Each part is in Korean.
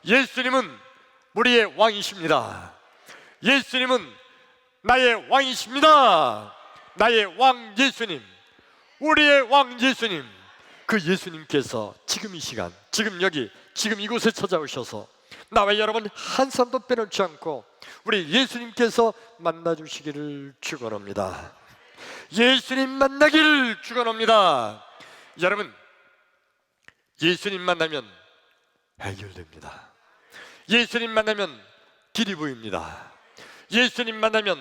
예수님은 우리의 왕이십니다. 예수님은 나의 왕이십니다. 나의 왕 예수님, 우리의 왕 예수님, 그 예수님께서 지금 이 시간, 지금 여기, 지금 이곳에 찾아오셔서 나와 여러분 한 사람도 빼놓지 않고 우리 예수님께서 만나주시기를 축원합니다. 예수님 만나기를 축원합니다. 여러분, 예수님 만나면 해결됩니다. 예수님 만나면 길이 보입니다. 예수님 만나면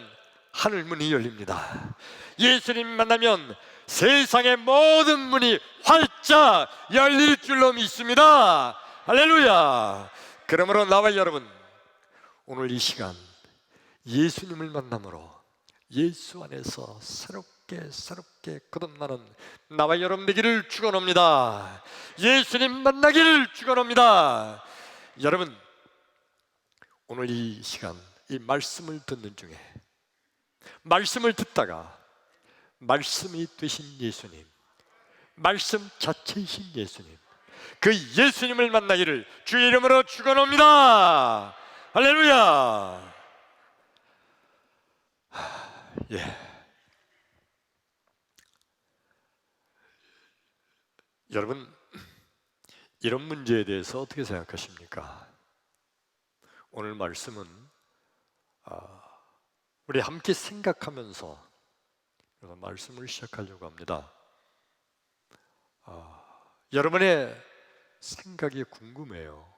하늘 문이 열립니다. 예수님 만나면 세상의 모든 문이 활짝 열릴 줄로 믿습니다. 할렐루야. 그러므로 나와 여러분, 오늘 이 시간 예수님을 만남으로 예수 안에서 새롭게 거듭나는 나와 여러분 되기를 축원합니다. 예수님 만나기를 축원합니다. 여러분, 오늘 이 시간 이 말씀을 듣는 중에 말씀을 듣다가 말씀이 되신 예수님, 말씀 자체이신 예수님, 그 예수님을 만나기를 주의 이름으로 축원합니다. 할렐루야. 여러분, 이런 문제에 대해서 어떻게 생각하십니까? 오늘 말씀은 우리 함께 생각하면서 말씀을 시작하려고 합니다. 여러분의 생각이 궁금해요.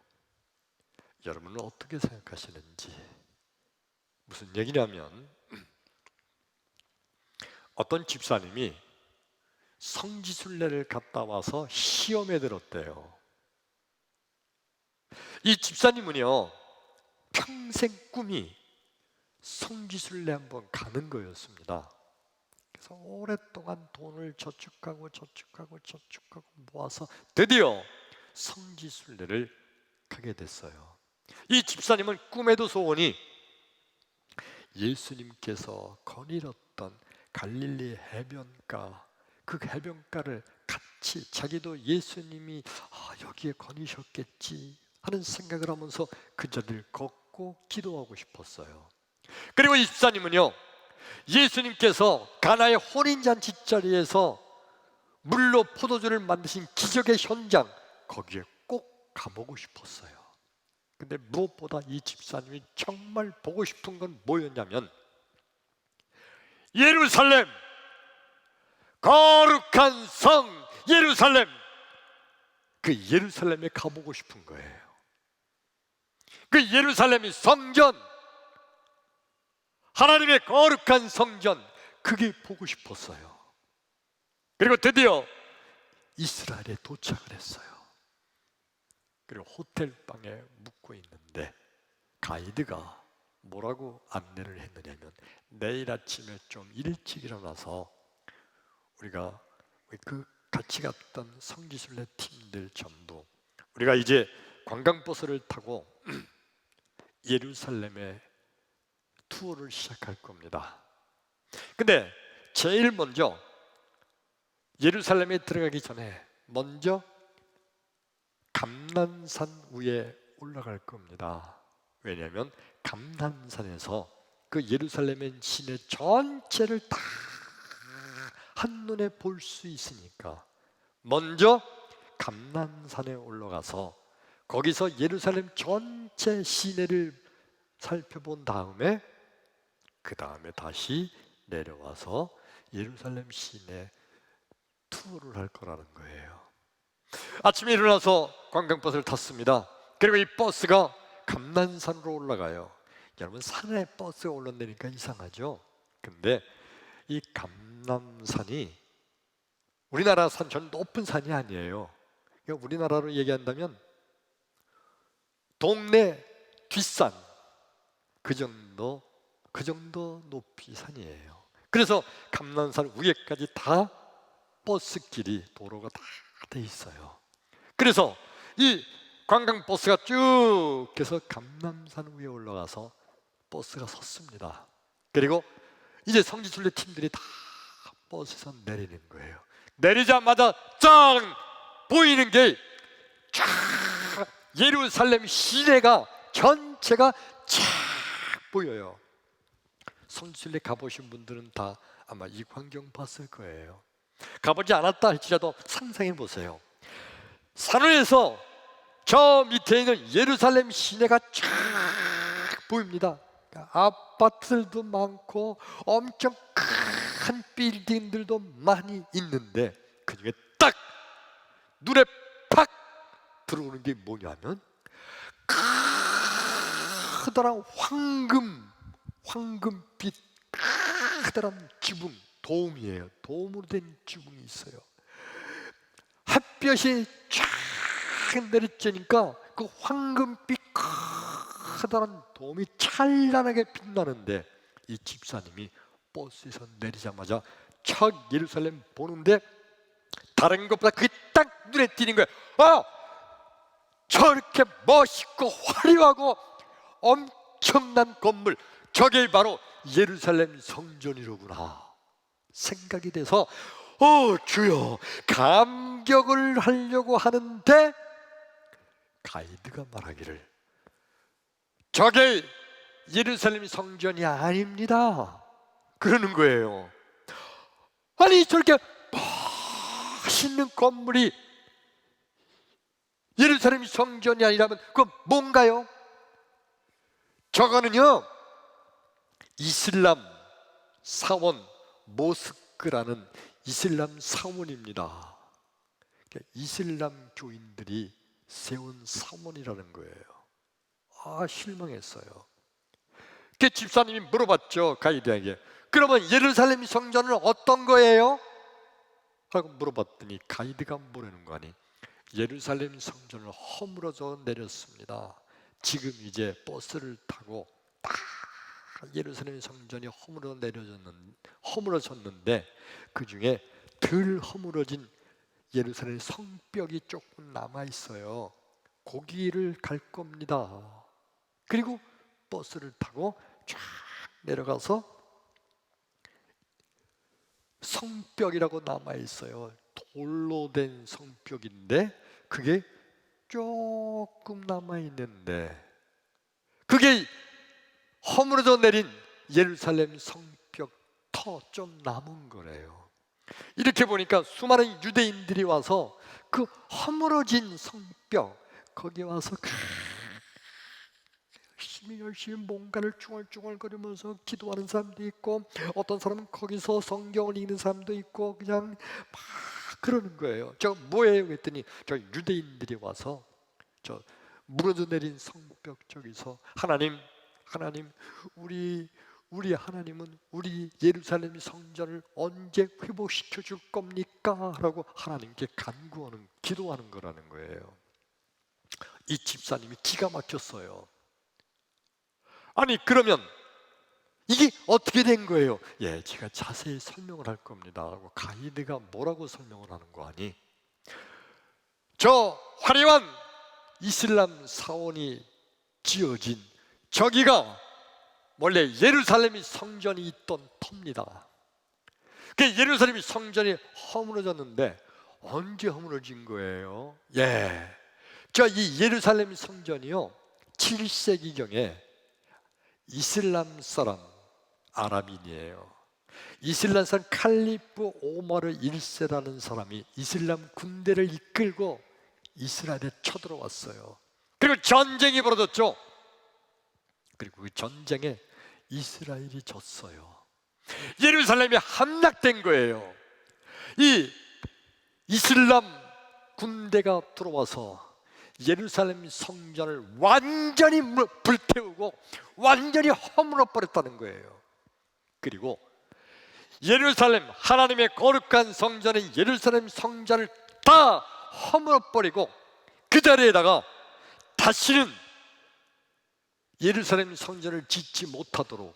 여러분은 어떻게 생각하시는지. 무슨 얘기냐면, 어떤 집사님이 성지순례를 갔다 와서 시험에 들었대요. 이 집사님은요, 평생 꿈이 성지순례 한번 가는 거였습니다. 그래서 오랫동안 돈을 저축하고 모아서 드디어 성지순례를 가게 됐어요. 이 집사님은 꿈에도 소원이 예수님께서 거닐었던 갈릴리 해변가, 그 해변가를 같이 자기도 예수님이 여기에 거니셨겠지 하는 생각을 하면서 그 자리를 걷고 기도하고 싶었어요. 그리고 이 집사님은요, 예수님께서 가나의 혼인잔치 자리에서 물로 포도주를 만드신 기적의 현장, 거기에 꼭 가보고 싶었어요. 근데 무엇보다 이 집사님이 정말 보고 싶은 건 뭐였냐면, 예루살렘, 거룩한 성 예루살렘, 그 예루살렘에 가보고 싶은 거예요. 그 예루살렘이 성전, 하나님의 거룩한 성전, 그게 보고 싶었어요. 그리고 드디어 이스라엘에 도착을 했어요. 그리고 호텔방에 묵고 있는데 가이드가 뭐라고 안내를 했느냐면, 내일 아침에 좀 일찍 일어나서 우리가 그 같이 갔던 성지순례 팀들 전부 우리가 이제 관광버스를 타고 예루살렘에 투어를 시작할 겁니다. 근데 제일 먼저 예루살렘에 들어가기 전에 먼저 감난산 위에 올라갈 겁니다. 왜냐하면 감난산에서 그 예루살렘의 시내 전체를 다 한눈에 볼 수 있으니까 먼저 감난산에 올라가서 거기서 예루살렘 전체 시내를 살펴본 다음에 그 다음에 다시 내려와서 예루살렘 시내 투어를 할 거라는 거예요. 아침에 일어나서 관광버스를 탔습니다. 그리고 이 버스가 감난산으로 올라가요. 여러분, 산에 버스가 올라다니까 이상하죠? 근데 이 감난산이 우리나라 산처럼 높은 산이 아니에요. 그러니까 우리나라로 얘기한다면 동네 뒷산, 그 정도 높이 산이에요. 그래서 감난산 위에까지 다 버스길이, 도로가 다 돼 있어요. 그래서 이 관광버스가 쭉 해서 감난산 위에 올라가서 버스가 섰습니다. 그리고 이제 성지순례 팀들이 다 버스에서 내리는 거예요. 내리자마자 쫙 보이는 게 쫙 예루살렘 시내가 전체가 쫙 보여요. 성지순례 가보신 분들은 다 아마 이 광경 봤을 거예요. 가보지 않았다 할지라도 상상해 보세요. 산위에서 저 밑에 있는 예루살렘 시내가 쫙 보입니다. 아파트들도 많고 엄청 큰 빌딩들도 많이 있는데 그 중에 딱 눈에 팍 들어오는 게 뭐냐면 커다란 황금빛 커다란 지붕, 도움이에요. 도움으로 된 지붕이 있어요. 햇볕이 쫙 내리쬐니까 그 황금빛 커다란 도움이 찬란하게 빛나는데 이 집사님이 버스에서 내리자마자 첫 예루살렘 보는데 다른 것보다 그게 딱 눈에 띄는 거예요. 저렇게 멋있고 화려하고 엄청난 건물, 저게 바로 예루살렘 성전이로구나 생각이 돼서 주여, 감격을 하려고 하는데 가이드가 말하기를 저게 예루살렘 성전이 아닙니다 그러는 거예요. 아니, 저렇게 멋있는 건물이 예루살렘 성전이 아니라면 그건 뭔가요? 저거는요, 이슬람 사원 모스크라는 이슬람 사원입니다. 이슬람 교인들이 세운 사원이라는 거예요. 실망했어요. 그 집사님이 물어봤죠, 가이드에게. 그러면 예루살렘 성전은 어떤 거예요? 하고 물어봤더니 가이드가 뭐라는 거 아니? 예루살렘 성전을 허물어져 내렸습니다. 지금 이제 버스를 타고 딱 예루살렘 성전이 허물어졌는데 그 중에 덜 허물어진 예루살렘 성벽이 조금 남아 있어요. 거기를 갈 겁니다. 그리고 버스를 타고 쫙 내려가서 성벽이라고 남아 있어요. 돌로 된 성벽인데 그게 조금 남아 있는데 그게 허물어져 내린 예루살렘 성벽 터 좀 남은 거래요. 이렇게 보니까 수많은 유대인들이 와서 그 허물어진 성벽 거기 와서 열심히 뭔가를 중얼중얼거리면서 기도하는 사람도 있고 어떤 사람은 거기서 성경을 읽는 사람도 있고 그냥 막 그러는 거예요. 저 뭐예요? 그랬더니 저 유대인들이 와서 저 무너져 내린 성벽 저기서 하나님 우리 하나님은 우리 예루살렘 성전을 언제 회복시켜 줄 겁니까? 라고 하나님께 간구하는 기도하는 거라는 거예요. 이 집사님이 기가 막혔어요. 아니, 그러면 이게 어떻게 된 거예요? 제가 자세히 설명을 할 겁니다 하고 가이드가 뭐라고 설명을 하는 거 아니? 저 화려한 이슬람 사원이 지어진 저기가 원래 예루살렘 성전이 있던 터입니다. 그 예루살렘 성전이 허물어졌는데 언제 허물어진 거예요? 저 이 예루살렘 성전이요 7세기경에 이슬람 사람 아랍인이에요. 이슬람 사람 칼리프 오마르 1세라는 사람이 이슬람 군대를 이끌고 이스라엘에 쳐들어왔어요. 그리고 전쟁이 벌어졌죠. 그리고 그 전쟁에 이스라엘이 졌어요. 예루살렘이 함락된 거예요. 이 이슬람 군대가 들어와서 예루살렘 성전을 완전히 불태우고 완전히 허물어 버렸다는 거예요. 그리고 예루살렘 하나님의 거룩한 성전인 예루살렘 성전을 다 허물어 버리고 그 자리에다가 다시는 예루살렘 성전을 짓지 못하도록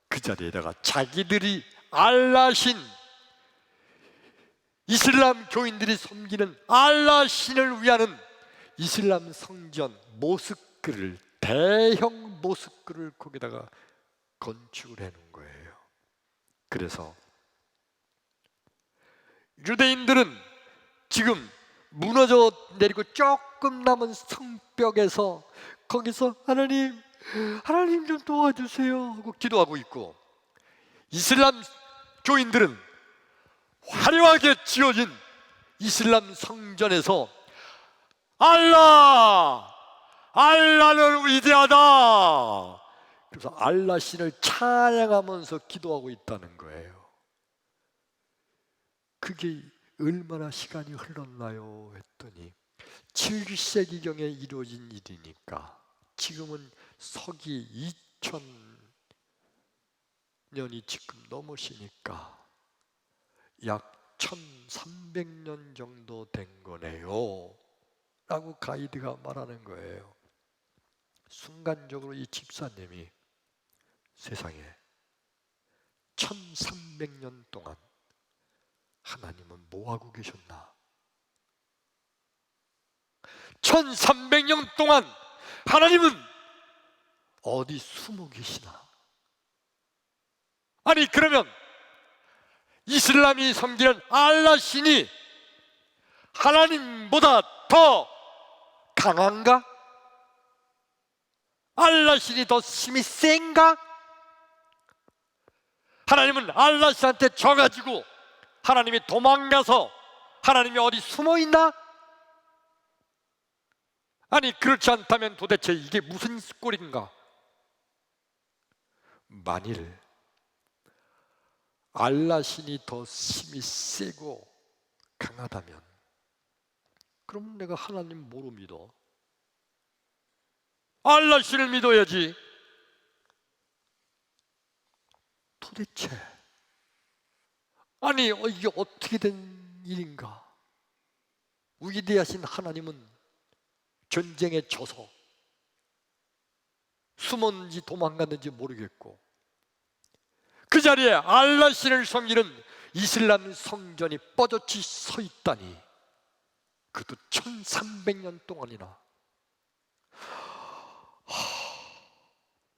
그 자리에다가 자기들이 알라신 이슬람 교인들이 섬기는 알라신을 위하는 이슬람 성전 모스크를 대형 모스크를 거기다가 건축을 해놓은 거예요. 그래서 유대인들은 지금 무너져 내리고 조금 남은 성벽에서 거기서 하나님 좀 도와주세요 하고 기도하고 있고, 이슬람 교인들은 화려하게 지어진 이슬람 성전에서 알라는 위대하다, 그래서 알라 신을 찬양하면서 기도하고 있다는 거예요. 그게 얼마나 시간이 흘렀나요 했더니 7세기경에 이루어진 일이니까 지금은 서기 2000년이 지금 넘으시니까 약 1300년 정도 된 거네요 라고 가이드가 말하는 거예요. 순간적으로 이 집사님이 세상에 1300년 동안 하나님은 뭐하고 계셨나? 1300년 동안 하나님은 어디 숨어 계시나? 아니 그러면 이슬람이 섬기는 알라 신이 하나님보다 더 강한가? 알라 신이 더 힘이 센가? 하나님은 알라 신한테 져가지고 하나님이 도망가서 하나님이 어디 숨어 있나? 아니 그렇지 않다면 도대체 이게 무슨 꼴인가? 만일 알라 신이 더 힘이 세고 강하다면 그럼 내가 하나님 뭐로 믿어? 알라 신을 믿어야지. 도대체 아니 이게 어떻게 된 일인가? 위대하신 하나님은 전쟁에 져서 숨었는지 도망갔는지 모르겠고 그 자리에 알라 신을 섬기는 이슬람 성전이 뻗어치 서 있다니, 그것도 1300년 동안이나.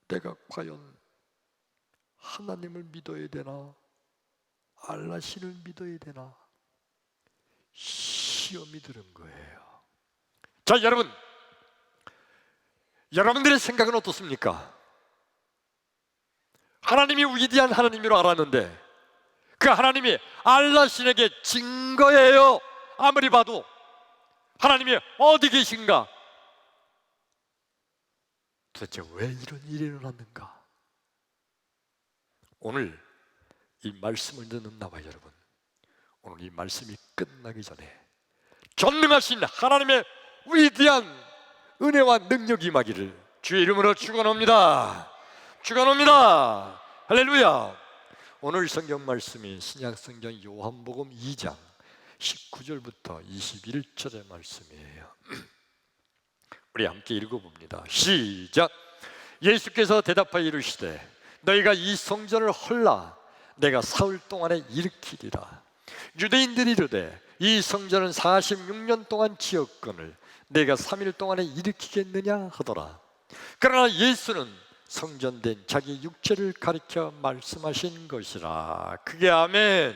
내가 과연 하나님을 믿어야 되나 알라 신을 믿어야 되나 시험이 드는 거예요. 자 여러분, 여러분들의 생각은 어떻습니까? 하나님이 위대한 하나님으로 알았는데 그 하나님이 알라 신에게 진 거예요. 아무리 봐도 하나님이 어디 계신가? 도대체 왜 이런 일이 일어났는가? 오늘 이 말씀을 듣는 나와 여러분, 오늘 이 말씀이 끝나기 전에 전능하신 하나님의 위대한 은혜와 능력이 임하기를 주의 이름으로 축원합니다. 축원합니다. 할렐루야. 오늘 성경 말씀이 신약 성경 요한복음 2장 19절부터 21절의 말씀이에요. 우리 함께 읽어봅니다. 시작. 예수께서 대답하여 이르시되 너희가 이 성전을 헐라 내가 사흘 동안에 일으키리라. 유대인들이 이르되 이 성전은 46년 동안 지었거늘 내가 3일 동안에 일으키겠느냐 하더라. 그러나 예수는 성전된 자기 육체를 가리켜 말씀하신 것이라. 그게 아멘.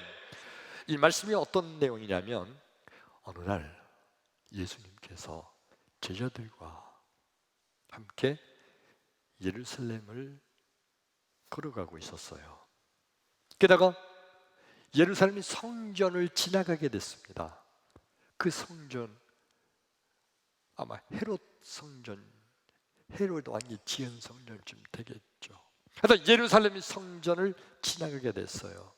이 말씀이 어떤 내용이냐면 어느 날 예수님께서 제자들과 함께 예루살렘을 걸어가고 있었어요. 게다가 예루살렘 성전을 지나가게 됐습니다. 그 성전 아마 헤롯 성전, 헤롯 왕이 지은 성전쯤 되겠죠. 그래서 예루살렘 성전을 지나가게 됐어요.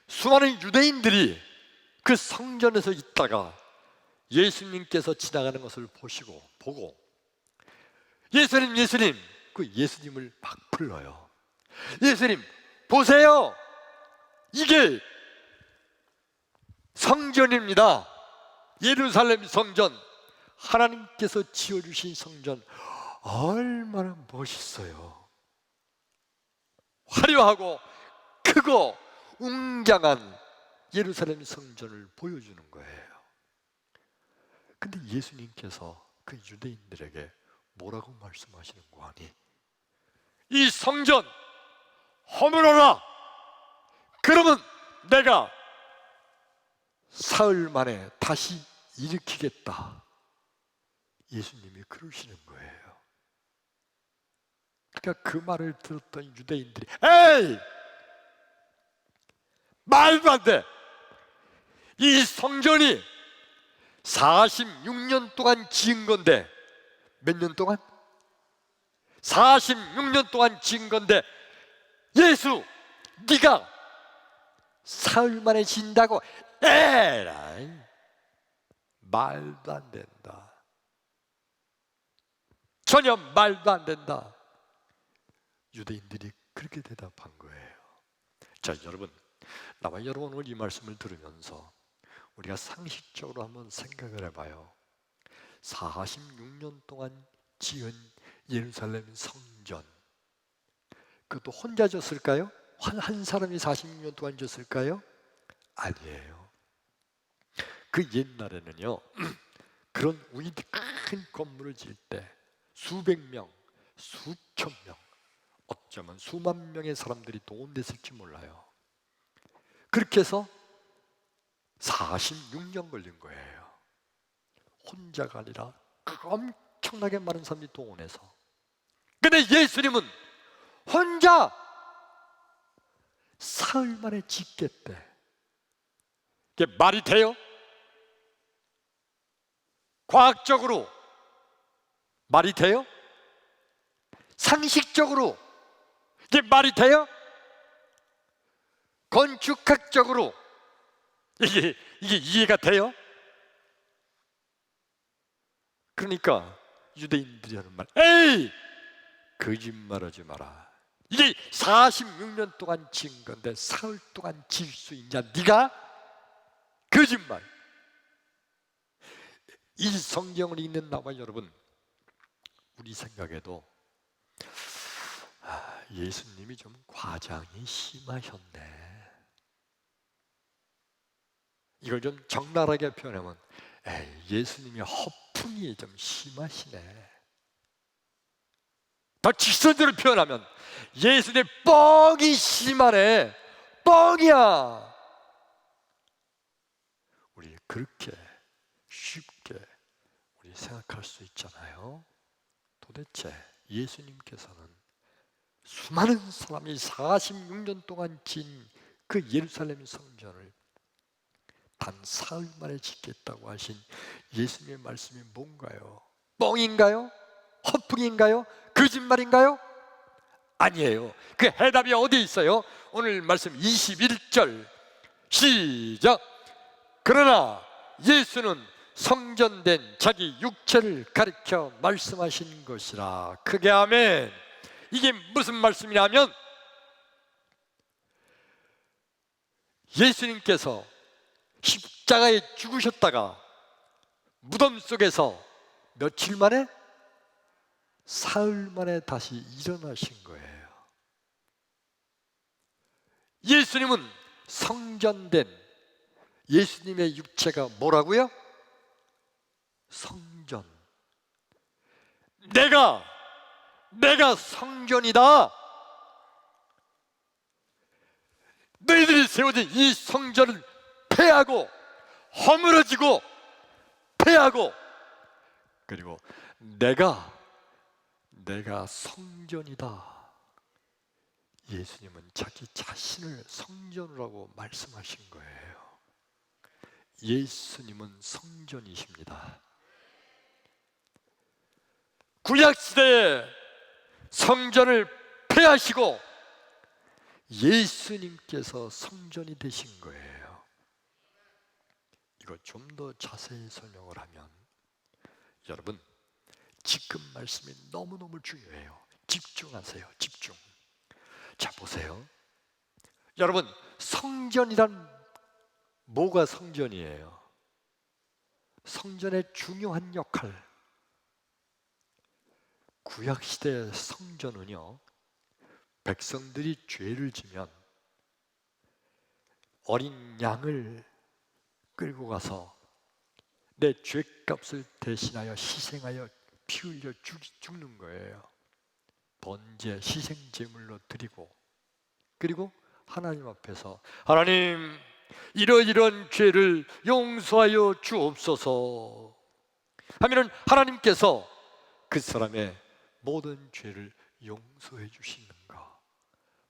수많은 유대인들이 그 성전에서 있다가 예수님께서 지나가는 것을 보고 예수님, 그 예수님을 막 불러요. 예수님 보세요, 이게 성전입니다. 예루살렘 성전, 하나님께서 지어주신 성전 얼마나 멋있어요. 화려하고 크고 웅장한 예루살렘 성전을 보여주는 거예요. 근데 예수님께서 그 유대인들에게 뭐라고 말씀하시는 거 아니? 이 성전 허물어라. 그러면 내가 사흘 만에 다시 일으키겠다. 예수님이 그러시는 거예요. 그러니까 그 말을 들었던 유대인들이 에이! 말도 안 돼! 이 성전이 46년 동안 지은 건데 몇 년 동안? 46년 동안 지은 건데 예수, 네가 사흘 만에 지은다고? 에라이, 말도 안 된다. 전혀 말도 안 된다. 유대인들이 그렇게 대답한 거예요. 자, 여러분, 나와 여러분 오늘 이 말씀을 들으면서 우리가 상식적으로 한번 생각을 해봐요. 46년 동안 지은 예루살렘 성전, 그것도 혼자 졌을까요? 한 사람이 46년 동안 졌을까요? 아니에요. 그 옛날에는요, 그런 위대 큰 건물을 지을 때 수백 명, 수천 명, 어쩌면 수만 명의 사람들이 동원됐을지 몰라요. 그렇게 해서 46년 걸린 거예요. 혼자가 아니라 엄청나게 많은 사람들이 동원해서. 근데 예수님은 혼자 사흘 만에 짓겠대. 이게 말이 돼요? 과학적으로 말이 돼요? 상식적으로 이게 말이 돼요? 건축학적으로 이게 이해가 돼요? 그러니까 유대인들이 하는 말, 에이! 거짓말하지 마라. 이게 46년 동안 지은 건데 사흘 동안 지을 수 있냐? 네가? 거짓말. 이 성경을 읽는 나와 여러분, 우리 생각에도 예수님이 좀 과장이 심하셨네. 이걸 좀 적나라하게 표현하면 예수님이 허풍이 좀 심하시네. 더 직선적으로 표현하면 예수님의 뻥이 심하네. 뻥이야. 우리 그렇게 쉽게 우리 생각할 수 있잖아요. 도대체 예수님께서는 수많은 사람이 46년 동안 지은 그 예루살렘 성전을 단 사흘 만에 짓겠다고 하신 예수님의 말씀이 뭔가요? 뻥인가요? 허풍인가요? 거짓말인가요? 아니에요. 그 해답이 어디 있어요? 오늘 말씀 21절 시작. 그러나 예수는 성전된 자기 육체를 가리켜 말씀하신 것이라. 크게 아멘. 이게 무슨 말씀이냐면 예수님께서 십자가에 죽으셨다가 무덤 속에서 며칠 만에? 사흘 만에 다시 일어나신 거예요. 예수님은 성전된 예수님의 육체가 뭐라고요? 성전. 내가 성전이다. 너희들이 세워진 이 성전을 폐하고 허물어지고 폐하고, 그리고 내가 성전이다. 예수님은 자기 자신을 성전이라고 말씀하신 거예요. 예수님은 성전이십니다. 구약시대에 성전을 폐하시고 예수님께서 성전이 되신 거예요. 이거 좀 더 자세히 설명을 하면, 여러분 지금 말씀이 너무너무 중요해요. 집중하세요. 집중. 자, 보세요. 여러분, 성전이란 뭐가 성전이에요? 성전의 중요한 역할. 구약시대의 성전은요, 백성들이 죄를 지면 어린 양을 끌고 가서 내 죄값을 대신하여 희생하여 피 흘려 죽는 거예요. 번제, 희생제물로 드리고, 그리고 하나님 앞에서 하나님, 이러이러한 죄를 용서하여 주옵소서 하면은 하나님께서 그 사람의 모든 죄를 용서해 주시는가?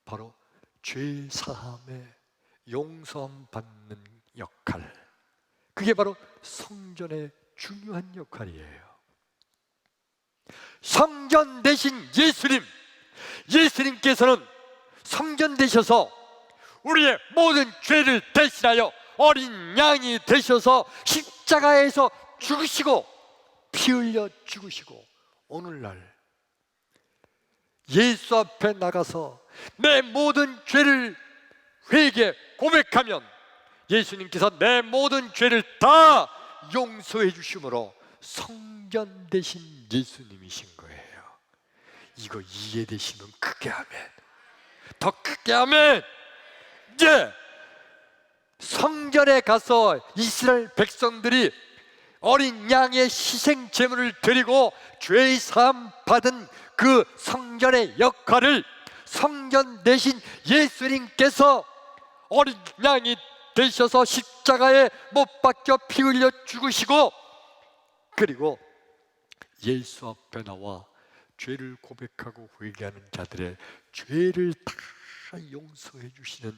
바로 죄 사함의 용서함 받는 역할, 그게 바로 성전의 중요한 역할이에요. 성전 대신 예수님께서는 성전 되셔서 우리의 모든 죄를 대신하여 어린 양이 되셔서 십자가에서 죽으시고 피 흘려 죽으시고, 오늘날 예수 앞에 나가서 내 모든 죄를 회개 고백하면 예수님께서 내 모든 죄를 다 용서해 주심으로 성전 되신 예수님이신 거예요. 이거 이해되시면 크게 아멘, 더 크게 아멘. 이제 성전에 가서 이스라엘 백성들이 어린 양의 희생 제물을 드리고 죄 사함 받은 그 성전의 역할을 성전 대신 예수님께서 어린 양이 되셔서 십자가에 못 박혀 피 흘려 죽으시고, 그리고 예수 앞에 나와 죄를 고백하고 회개하는 자들의 죄를 다 용서해 주시는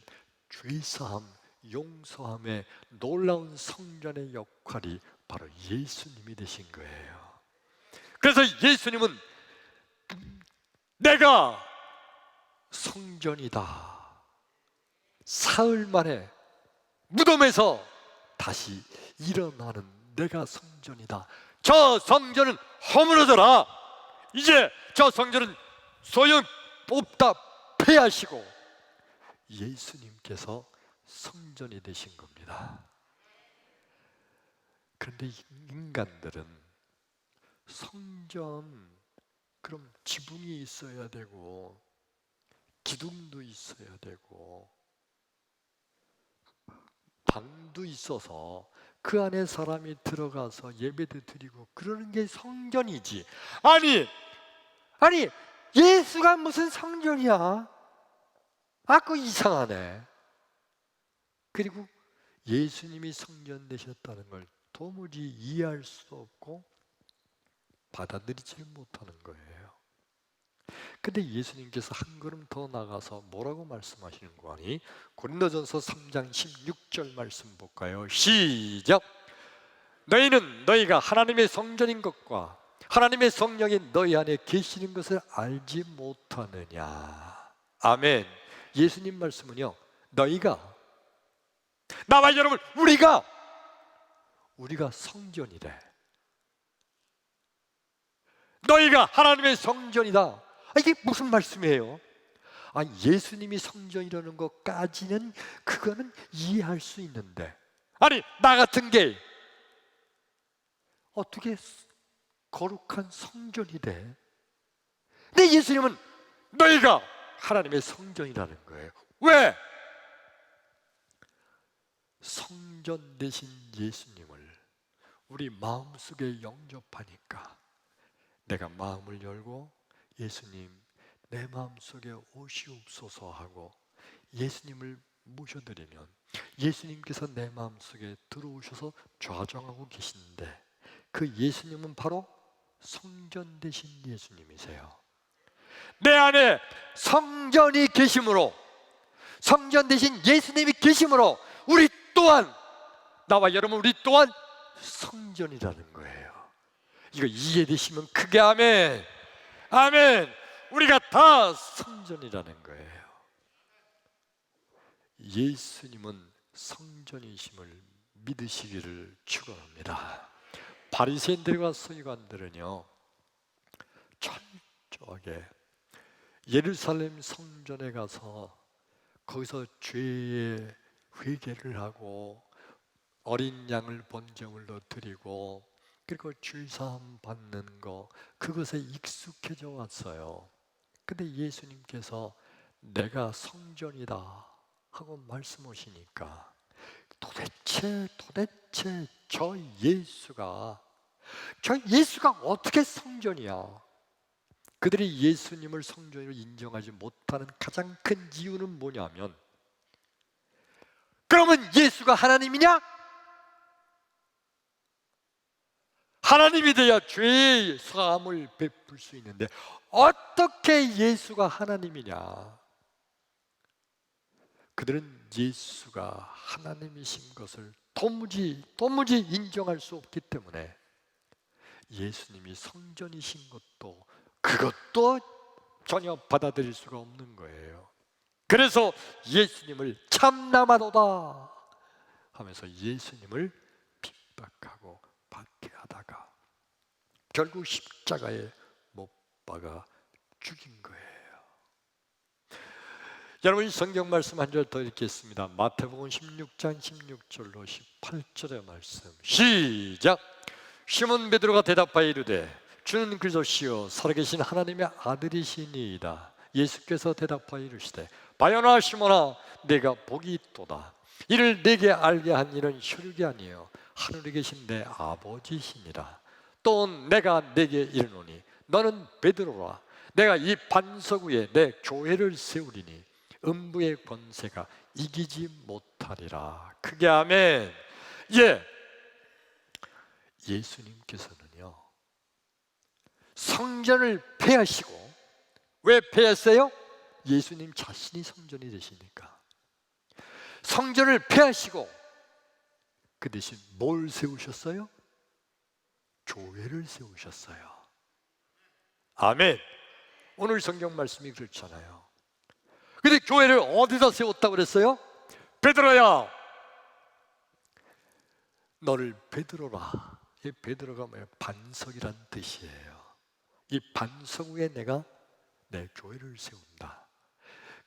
죄사함, 용서함의 놀라운 성전의 역할이 바로 예수님이 되신 거예요. 그래서 예수님은 내가 성전이다, 사흘 만에 무덤에서 다시 일어나는 내가 성전이다, 저 성전은 허물어져라, 이제 저 성전은 소용없다 폐하시고 예수님께서 성전이 되신 겁니다. 그런데 인간들은 성전, 그럼 지붕이 있어야 되고 기둥도 있어야 되고 방도 있어서 그 안에 사람이 들어가서 예배도 드리고 그러는 게 성전이지. 아니 예수가 무슨 성전이야? 그거 이상하네. 그리고 예수님이 성전 되셨다는 걸 도무지 이해할 수 없고 받아들이지 못하는 거예요. 근데 예수님께서 한 걸음 더 나가서 뭐라고 말씀하시는 거 아니? 고린도전서 3장 16절 말씀 볼까요? 시작! 너희는 너희가 하나님의 성전인 것과 하나님의 성령이 너희 안에 계시는 것을 알지 못하느냐. 아멘. 예수님 말씀은요, 너희가, 나와 여러분, 우리가 성전이래. 너희가 하나님의 성전이다. 이게 무슨 말씀이에요? 예수님이 성전이라는 것까지는 그거는 이해할 수 있는데, 나 같은 게 어떻게 거룩한 성전이 돼? 근데 예수님은 너희가 하나님의 성전이라는 거예요. 왜? 성전 되신 예수님을 우리 마음속에 영접하니까 내가 마음을 열고 예수님 내 마음속에 오시옵소서 하고 예수님을 모셔드리면 예수님께서 내 마음속에 들어오셔서 좌정하고 계신데, 그 예수님은 바로 성전 되신 예수님이세요. 내 안에 성전이 계심으로, 성전 되신 예수님이 계심으로 우리 또한, 나와 여러분 우리 또한 성전이라는 거예요. 이거 이해되시면 크게 아멘. 아멘. 우리가 다 성전이라는 거예요. 예수님은 성전이심을 믿으시기를 축원합니다. 바리새인들과 서기관들은요, 철저하게 예루살렘 성전에 가서 거기서 죄의 회개를 하고 어린 양을 번제물로 드리고 그리고 죄사함 받는 거, 그것에 익숙해져 왔어요. 근데 예수님께서 내가 성전이다 하고 말씀하시니까 도대체 저 예수가 어떻게 성전이야? 그들이 예수님을 성전으로 인정하지 못하는 가장 큰 이유는 뭐냐면, 그러면 예수가 하나님이냐? 하나님이 돼야 죄의 사함을 베풀 수 있는데 어떻게 예수가 하나님이냐? 그들은 예수가 하나님이신 것을 도무지 인정할 수 없기 때문에 예수님이 성전이신 그것도 전혀 받아들일 수가 없는 거예요. 그래서 예수님을 참나마도다 하면서 예수님을 핍박하고 박해하다가 결국 십자가에 못 박아 죽인 거예요. 여러분, 성경 말씀 한 절 더 읽겠습니다. 마태복음 16장 16절로 18절의 말씀 시작. 시몬 베드로가 대답하여 이르되 주는 그리스도시요 살아계신 하나님의 아들이시니이다. 예수께서 대답하여 이르시되 바요나 시몬아 내가 복이 있도다. 이를 내게 알게 한 이는 혈육이 아니요 하늘에 계신 내 아버지시니라. 또 내가 내게 이르노니 너는 베드로라. 내가 이 반석 위에 내 교회를 세우리니 음부의 권세가 이기지 못하리라. 크게 아멘. 예수님께서는요 성전을 폐하시고, 왜 폐했어요? 예수님 자신이 성전이 되시니까. 성전을 폐하시고 그 대신 뭘 세우셨어요? 교회를 세우셨어요. 아멘. 오늘 성경 말씀이 그렇잖아요. 근데 교회를 어디다 세웠다고 그랬어요? 베드로야 너를 베드로라. 이 베드로가 뭐예요? 반석이란 뜻이에요. 이 반석 위에 내가 내 교회를 세운다.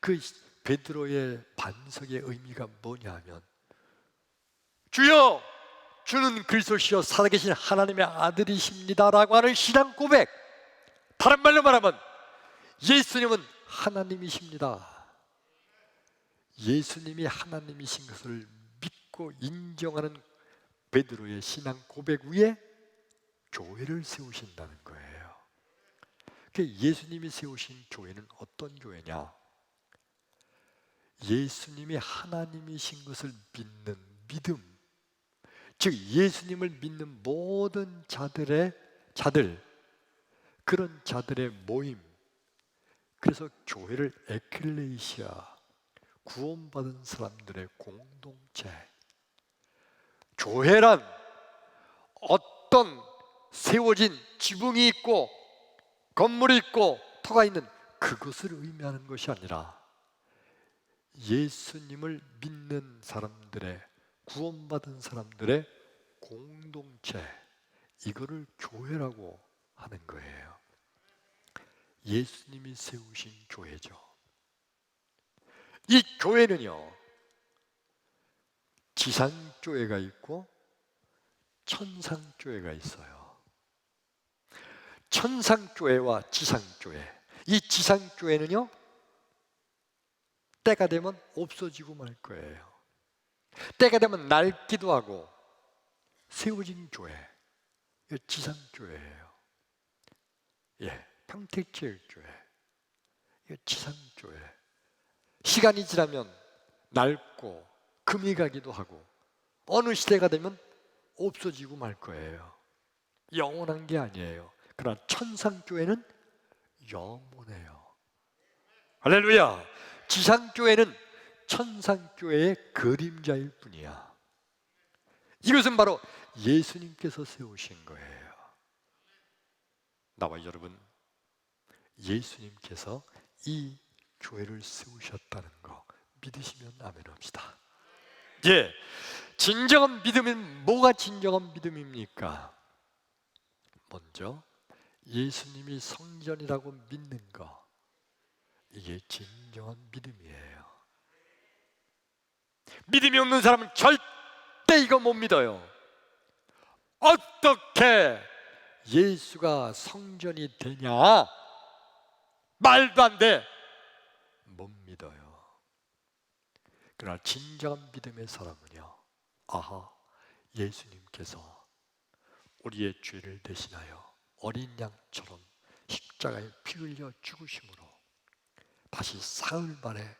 그 베드로의 반석의 의미가 뭐냐면 주여 주는 그리스도시요 살아계신 하나님의 아들이십니다라고 하는 신앙 고백. 다른 말로 말하면 예수님은 하나님이십니다. 예수님이 하나님이신 것을 믿고 인정하는 베드로의 신앙 고백 위에 교회를 세우신다는 거예요. 예수님이 세우신 교회는 어떤 교회냐? 예수님이 하나님이신 것을 믿는 믿음, 즉 예수님을 믿는 모든 그런 자들의 모임. 그래서 교회를 에클레시아, 구원받은 사람들의 공동체. 교회란 어떤 세워진 지붕이 있고 건물이 있고 터가 있는 그것을 의미하는 것이 아니라 예수님을 믿는 사람들의, 구원받은 사람들의 공동체, 이거를 교회라고 하는 거예요. 예수님이 세우신 교회죠. 이 교회는요 지상교회가 있고 천상교회가 있어요. 천상교회와 지상교회. 이 지상교회는요 때가 되면 없어지고 말 거예요. 때가 되면 낡기도 하고. 세워진 교회, 이거 지상교회예요. 평택제일교회, 이거 지상교회. 시간이 지나면 낡고 금이 가기도 하고 어느 시대가 되면 없어지고 말 거예요. 영원한 게 아니에요. 그러나 천상교회는 영원해요. 할렐루야. 지상교회는 천상교회의 그림자일 뿐이야. 이것은 바로 예수님께서 세우신 거예요. 나와 여러분, 예수님께서 이 교회를 세우셨다는 거 믿으시면 아멘 합시다. 진정한 믿음은 뭐가 진정한 믿음입니까? 먼저 예수님이 성전이라고 믿는 거, 이게 진정한 믿음이에요. 믿음이 없는 사람은 절대 이거 못 믿어요. 어떻게 예수가 성전이 되냐? 말도 안 돼. 못 믿어요. 그러나 진정한 믿음의 사람은요, 아하, 예수님께서 우리의 죄를 대신하여 어린 양처럼 십자가에 피 흘려 죽으심으로 다시 사흘 만에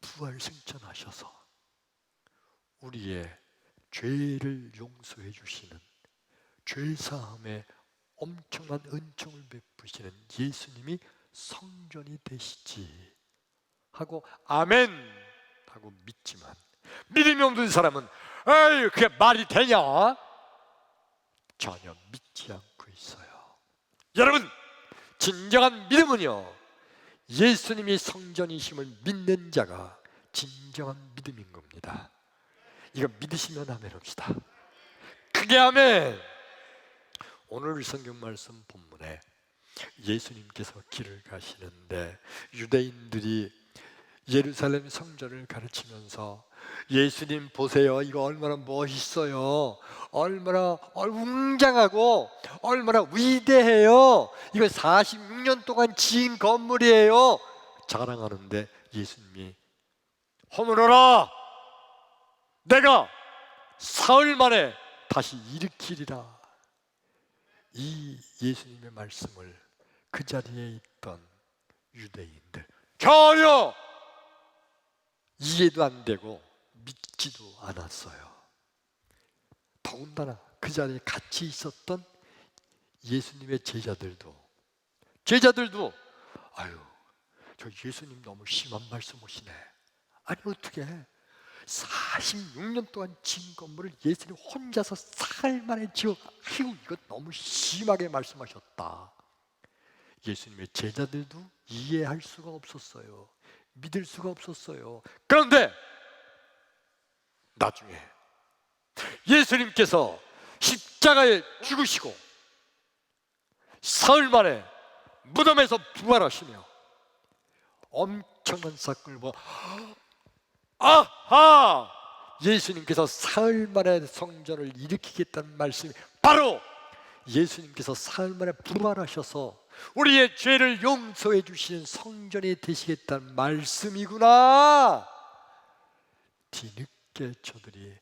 부활 승천하셔서 우리의 죄를 용서해 주시는, 죄사함의 엄청난 은총을 베푸시는 예수님이 성전이 되시지 하고 아멘 하고 믿지만, 믿음이 없는 사람은 에이 그게 말이 되냐? 전혀 믿지 않고 있어요. 여러분, 진정한 믿음은요, 예수님이 성전이심을 믿는 자가 진정한 믿음인 겁니다. 이거 믿으시면 아멘 합시다. 크게 아멘. 오늘 성경 말씀 본문에 예수님께서 길을 가시는데 유대인들이 예루살렘 성전을 가르치면서 예수님 보세요, 이거 얼마나 멋있어요, 얼마나 웅장하고 얼마나 위대해요, 이거 46년 동안 지은 건물이에요 자랑하는데 예수님이 허물어라, 내가 사흘 만에 다시 일으키리라. 이 예수님의 말씀을 그 자리에 있던 유대인들 전혀 이해도 안 되고 믿지도 않았어요. 더군다나 그 자리에 같이 있었던 예수님의 제자들도 아유, 저 예수님 너무 심한 말씀하시네. 아니 어떻게 46년 동안 지은 건물을 예수님 혼자서 사흘 만에 지어, 아이고 이거 너무 심하게 말씀하셨다. 예수님의 제자들도 이해할 수가 없었어요. 믿을 수가 없었어요. 그런데 나중에 예수님께서 십자가에 죽으시고 사흘 만에 무덤에서 부활하시며 엄청난 사건을 보고 아하! 예수님께서 사흘 만에 성전을 일으키겠다는 말씀이 바로 예수님께서 사흘 만에 부활하셔서 우리의 죄를 용서해 주시는 성전이 되시겠다는 말씀이구나. 뒤늦게 저들이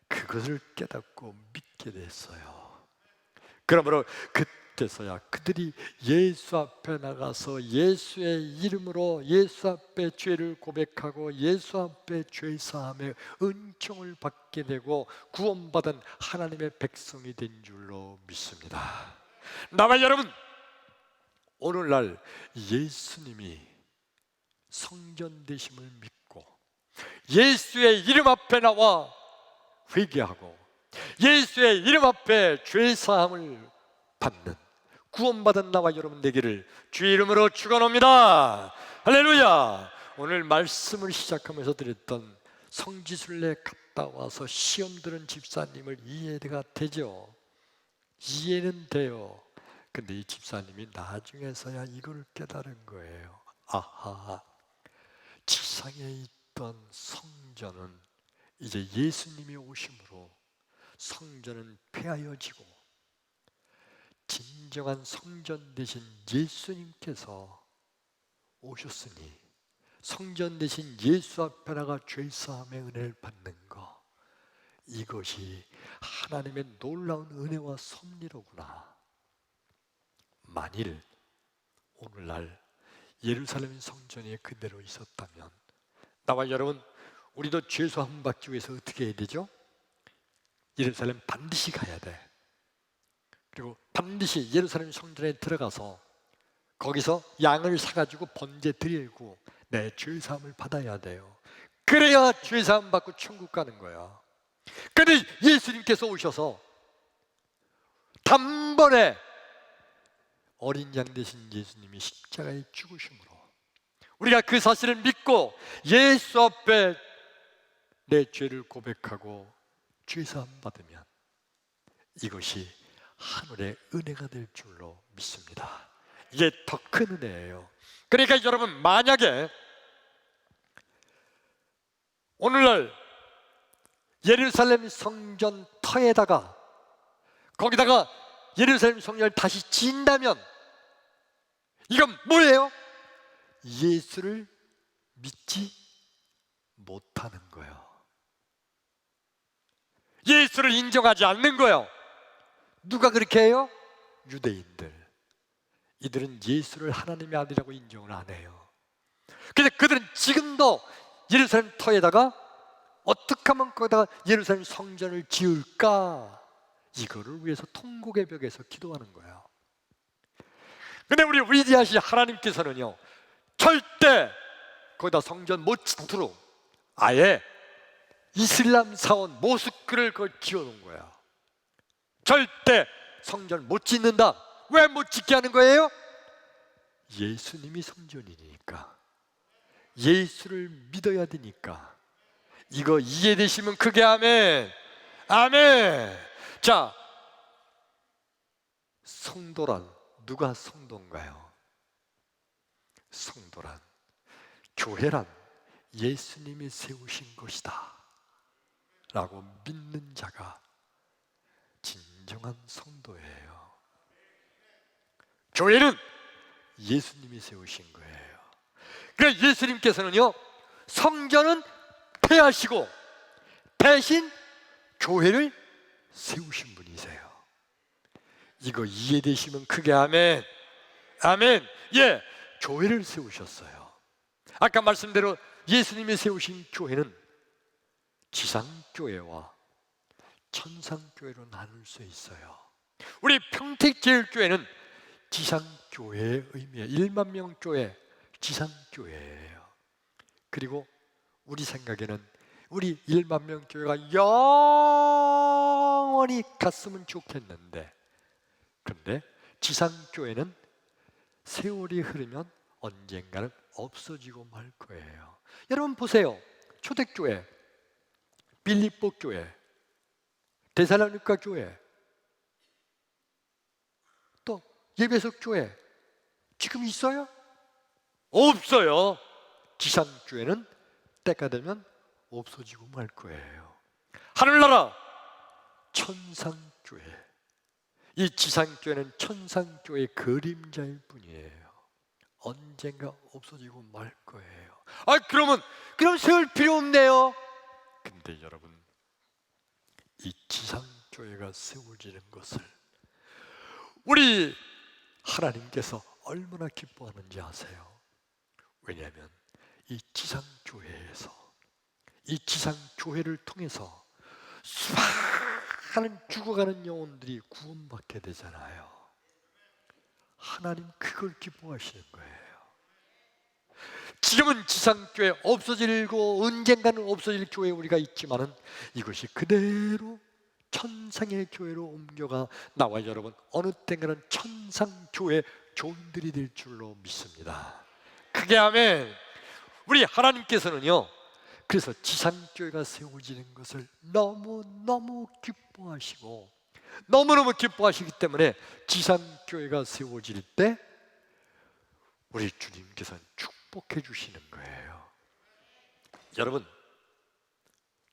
그것을 깨닫고 믿게 됐어요. 그러므로 그때서야 그들이 예수 앞에 나가서 예수의 이름으로 예수 앞에 죄를 고백하고 예수 앞에 죄사함의 은총을 받게 되고 구원받은 하나님의 백성이 된 줄로 믿습니다. 나와 여러분, 오늘날 예수님이 성전 되심을 믿고 예수의 이름 앞에 나와 회개하고 예수의 이름 앞에 죄사함을 받는 구원받은 나와 여러분 되기를 주의 이름으로 축원합니다. 할렐루야. 오늘 말씀을 시작하면서 드렸던 성지순례 갔다 와서 시험 들은 집사님을 이해가 되죠. 이해는 돼요. 근데 이 집사님이 나중에서야 이걸 깨달은 거예요. 아하, 지상에 있던 성전은 이제 예수님이 오심으로 성전은 폐하여지고 진정한 성전 되신 예수님께서 오셨으니 성전 되신 예수 앞에 나가 죄사함의 은혜를 받는 것, 이것이 하나님의 놀라운 은혜와 섭리로구나. 만일 오늘날 예루살렘 성전이 그대로 있었다면 나와 여러분, 우리도 죄사함 받기 위해서 어떻게 해야 되죠? 예루살렘 반드시 가야 돼. 그리고 반드시 예루살렘 성전에 들어가서 거기서 양을 사가지고 번제 드리고 내 죄사함을 받아야 돼요. 그래야 죄사함 받고 천국 가는 거야. 그런데 예수님께서 오셔서 단번에 어린 양 되신 예수님이 십자가에 죽으심으로 우리가 그 사실을 믿고 예수 앞에 내 죄를 고백하고 죄사함 받으면 이것이 하늘의 은혜가 될 줄로 믿습니다. 이게 더 큰 은혜예요. 그러니까 여러분, 만약에 오늘날 예루살렘 성전 터에다가 거기다가 예루살렘 성전을 다시 지은다면 이건 뭐예요? 예수를 믿지 못하는 거예요. 예수를 인정하지 않는 거예요. 누가 그렇게 해요? 유대인들. 이들은 예수를 하나님의 아들이라고 인정을 안 해요. 근데 그들은 지금도 예루살렘 터에다가 어떻게 하면 거기다가 예루살렘 성전을 지을까? 이거를 위해서 통곡의 벽에서 기도하는 거예요. 근데 우리 위대하신 하나님께서는요, 절대 거기다 성전 못 짓도록 아예 이슬람 사원 모스크를 그걸 지어놓은 거야. 절대 성전 못 짓는다. 왜 못 짓게 하는 거예요? 예수님이 성전이니까, 예수를 믿어야 되니까. 이거 이해되시면 크게 아멘. 아멘. 자, 성도란 누가 성도인가요? 성도란, 교회란 예수님이 세우신 것이다 라고 믿는 자가 진정한 성도예요. 교회는 예수님이 세우신 거예요. 그래서 예수님께서는요, 성전은 폐하시고 대신 교회를 세우신 분이세요. 이거 이해되시면 크게 아멘. 아멘. 예, 교회를 세우셨어요. 아까 말씀대로 예수님이 세우신 교회는 지상교회와 천상교회로 나눌 수 있어요. 우리 평택제일교회는 지상교회의 의미예요. 1만 명 교회, 지상교회예요. 그리고 우리 생각에는 우리 1만 명 교회가 영원히 갔으면 좋겠는데, 그런데 지상교회는 세월이 흐르면 언젠가는 없어지고 말 거예요. 여러분 보세요. 초대교회, 빌립보 교회, 데살로니가 교회, 또 예배소 교회 지금 있어요? 없어요. 지상교회는 때가 되면 없어지고 말 거예요. 하늘나라 천상교회, 이 지상교회는 천상교회의 그림자일 뿐이에요. 언젠가 없어지고 말 거예요. 그럼 세울 필요 없네요. 근데 여러분, 이 지상교회가 세워지는 것을 우리 하나님께서 얼마나 기뻐하는지 아세요? 왜냐하면 이 지상교회에서, 이 지상교회를 통해서 수많은 죽어가는 영혼들이 구원받게 되잖아요. 하나님 그걸 기뻐하시는 거예요. 지금은 지상교회 없어지고 언젠가는 없어질 교회에 우리가 있지만은 이것이 그대로 천상의 교회로 옮겨가 나와 여러분 어느 때가는 천상교회 교인들이 될 줄로 믿습니다. 크게 아멘. 우리 하나님께서는요, 그래서 지상교회가 세워지는 것을 너무너무 기뻐하시고 너무너무 기뻐하시기 때문에 지상교회가 세워질 때 우리 주님께서는 축복해 주시는 거예요. 여러분,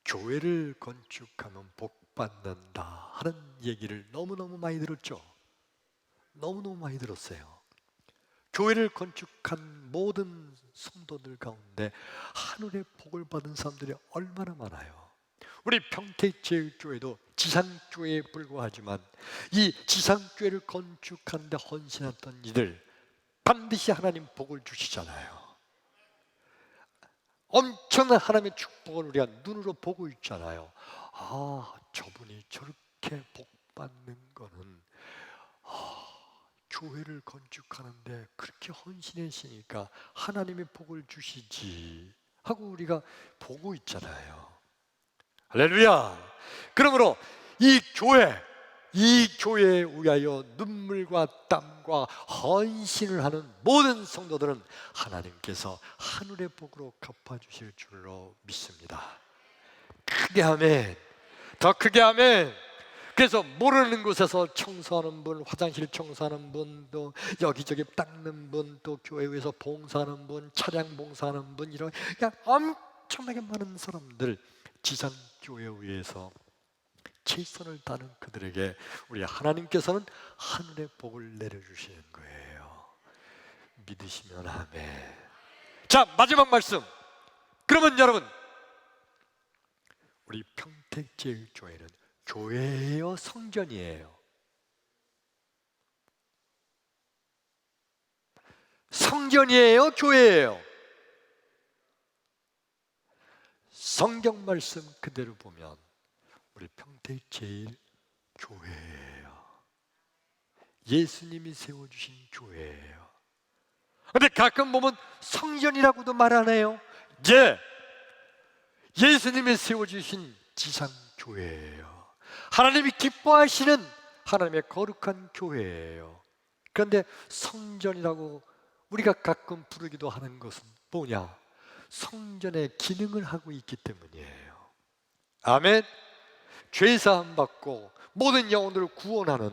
교회를 건축하면 복 받는다 하는 얘기를 너무너무 많이 들었죠? 너무너무 많이 들었어요. 교회를 건축한 모든 성도들 가운데 하늘의 복을 받은 사람들이 얼마나 많아요. 우리 평택제일교회도 지상교회에 불과하지만 이 지상교회를 건축하는 데 헌신했던 이들 반드시 하나님 복을 주시잖아요. 엄청난 하나님의 축복을 우리가 눈으로 보고 있잖아요. 저분이 저렇게 복 받는 거는 교회를 건축하는데 그렇게 헌신했으니까 하나님의 복을 주시지 하고 우리가 보고 있잖아요. 할렐루야. 그러므로 이 교회에 위하여 눈물과 땀과 헌신을 하는 모든 성도들은 하나님께서 하늘의 복으로 갚아주실 줄로 믿습니다. 크게 아멘. 더 크게 아멘. 그래서 모르는 곳에서 청소하는 분, 화장실 청소하는 분, 또 여기저기 닦는 분, 또 교회에서 봉사하는 분, 차량 봉사하는 분, 이런 그냥 엄청나게 많은 사람들 지상교회에 의해서 최선을 다하는 그들에게 우리 하나님께서는 하늘의 복을 내려주시는 거예요. 믿으시면 아멘. 자, 마지막 말씀. 그러면 여러분, 우리 평택제일교회는 교회예요, 성전이에요? 성전이에요, 교회예요? 성경 말씀 그대로 보면 우리 평택 제일 교회예요. 예수님이 세워주신 교회예요. 근데 가끔 보면 성전이라고도 말 안 해요. 예수님이 세워주신 지상교회예요. 하나님이 기뻐하시는 하나님의 거룩한 교회예요. 그런데 성전이라고 우리가 가끔 부르기도 하는 것은 뭐냐? 성전의 기능을 하고 있기 때문이에요. 아멘. 죄사함 받고 모든 영혼들을 구원하는,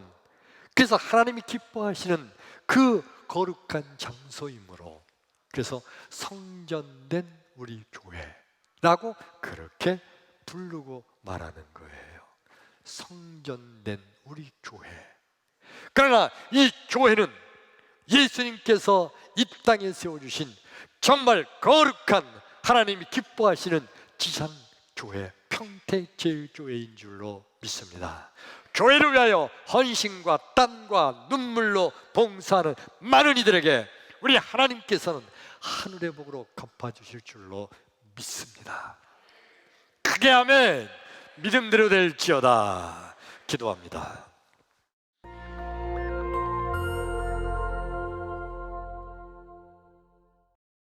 그래서 하나님이 기뻐하시는 그 거룩한 장소이므로, 그래서 성전된 우리 교회라고 그렇게 부르고 말하는 거예요. 성전된 우리 교회. 그러나 이 교회는 예수님께서 이 땅에 세워주신 정말 거룩한 하나님이 기뻐하시는 지상교회, 평택제일교회인 줄로 믿습니다. 교회를 위하여 헌신과 땀과 눈물로 봉사하는 많은 이들에게 우리 하나님께서는 하늘의 복으로 갚아주실 줄로 믿습니다. 크게 아멘. 믿음대로 될지어다. 기도합니다.